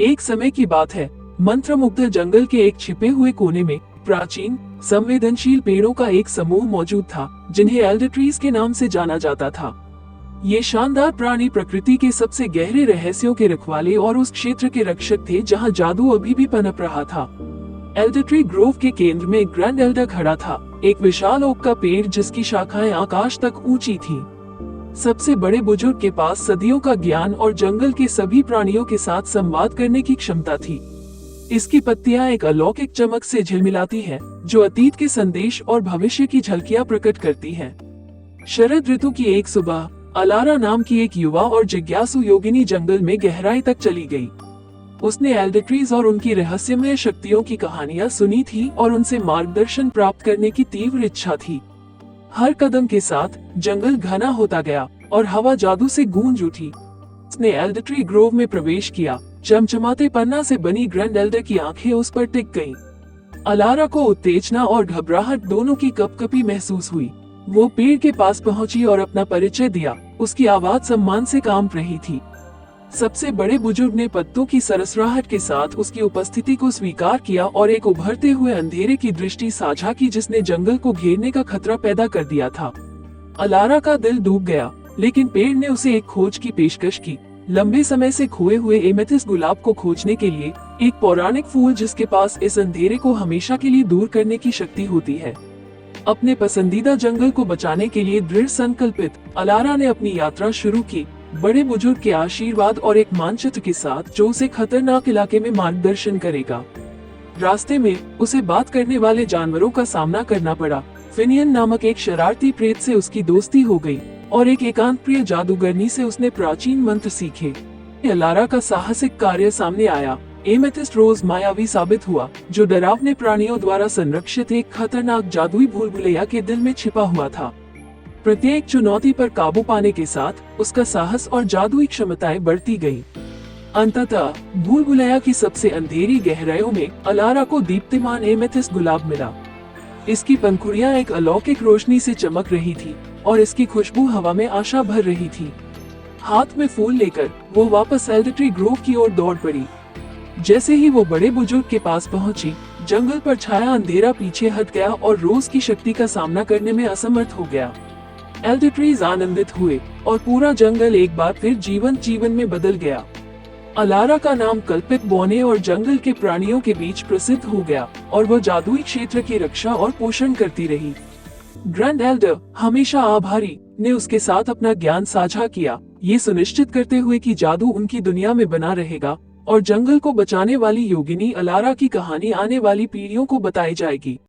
एक समय की बात है, मंत्रमुग्ध जंगल के एक छिपे हुए कोने में प्राचीन संवेदनशील पेड़ों का एक समूह मौजूद था, जिन्हें एल्डर ट्रीज के नाम से जाना जाता था। ये शानदार प्राणी प्रकृति के सबसे गहरे रहस्यों के रखवाले और उस क्षेत्र के रक्षक थे जहां जादू अभी भी पनप रहा था। एल्डर ट्री ग्रोव के केंद्र में ग्रैंड एल्डर खड़ा था, एक विशाल ओक का पेड़ जिसकी शाखाएं आकाश तक ऊंची थीं। सबसे बड़े बुजुर्ग के पास सदियों का ज्ञान और जंगल के सभी प्राणियों के साथ संवाद करने की क्षमता थी। इसकी पत्तियां एक अलौकिक चमक से झिलमिलाती हैं, जो अतीत के संदेश और भविष्य की झलकियां प्रकट करती हैं। शरद ऋतु की एक सुबह अलारा नाम की एक युवा और जिज्ञासु योगिनी जंगल में गहराई तक चली गई। उसने एल्डर ट्रीज और उनकी रहस्यमय शक्तियों की कहानियां सुनी थी और उनसे मार्गदर्शन प्राप्त करने की तीव्र इच्छा थी। हर कदम के साथ जंगल घना होता गया और हवा जादू से गूंज उठी। उसने एल्डर ट्री ग्रोव में प्रवेश किया। चमचमाते पन्ना से बनी ग्रैंड एल्डर की आंखें उस पर टिक गईं। अलारा को उत्तेजना और घबराहट दोनों की कपकपी महसूस हुई। वो पेड़ के पास पहुंची और अपना परिचय दिया। उसकी आवाज सम्मान से कांप रही थी। सबसे बड़े बुजुर्ग ने पत्तों की सरसराहट के साथ उसकी उपस्थिति को स्वीकार किया और एक उभरते हुए अंधेरे की दृष्टि साझा की जिसने जंगल को घेरने का खतरा पैदा कर दिया था। अलारा का दिल डूब गया, लेकिन पेड़ ने उसे एक खोज की पेशकश की। लंबे समय से खोए हुए एमेथिस्ट गुलाब को खोजने के लिए, एक पौराणिक फूल जिसके पास इस अंधेरे को हमेशा के लिए दूर करने की शक्ति होती है। अपने पसंदीदा जंगल को बचाने के लिए दृढ़ संकल्पित, अलारा ने अपनी यात्रा शुरू की, बड़े बुजुर्ग के आशीर्वाद और एक मानचित्र के साथ जो उसे खतरनाक इलाके में मार्गदर्शन करेगा। रास्ते में उसे बात करने वाले जानवरों का सामना करना पड़ा। फिनियन नामक एक शरारती प्रेत से उसकी दोस्ती हो गई और एक एकांत प्रिय जादूगरनी से उसने प्राचीन मंत्र सीखे। अलारा का साहसिक कार्य सामने आया। एमेथिस्ट रोज मायावी साबित हुआ, जो डरावने प्राणियों द्वारा संरक्षित एक खतरनाक जादुई भूलभुलैया के दिल में छिपा हुआ था। प्रत्येक चुनौती पर काबू पाने के साथ उसका साहस और जादुई क्षमताएं बढ़ती गईं। अंततः भूलभुलैया की सबसे अंधेरी गहराइयों में अलारा को दीप्तिमान एमेथिस्ट गुलाब मिला। इसकी पंखुड़ियां एक अलौकिक रोशनी से चमक रही थी और इसकी खुशबू हवा में आशा भर रही थी। हाथ में फूल लेकर वो वापस एल्डर ट्री ग्रोव की ओर दौड़ पड़ी। जैसे ही वो बड़े बुजुर्ग के पास पहुंची, जंगल पर छाया अंधेरा पीछे हट गया और रोज की शक्ति का सामना करने में असमर्थ हो गया। एल्डर ट्रीज आनंदित हुए और पूरा जंगल एक बार फिर जीवन में बदल गया। अलारा का नाम कल्पित बौने और जंगल के प्राणियों के बीच प्रसिद्ध हो गया और वह जादुई क्षेत्र की रक्षा और पोषण करती रही। ग्रैंड एल्डर, हमेशा आभारी, ने उसके साथ अपना ज्ञान साझा किया, ये सुनिश्चित करते हुए कि जादू उनकी दुनिया में बना रहेगा और जंगल को बचाने वाली योगिनी अलारा की कहानी आने वाली पीढ़ियों को बताई जाएगी।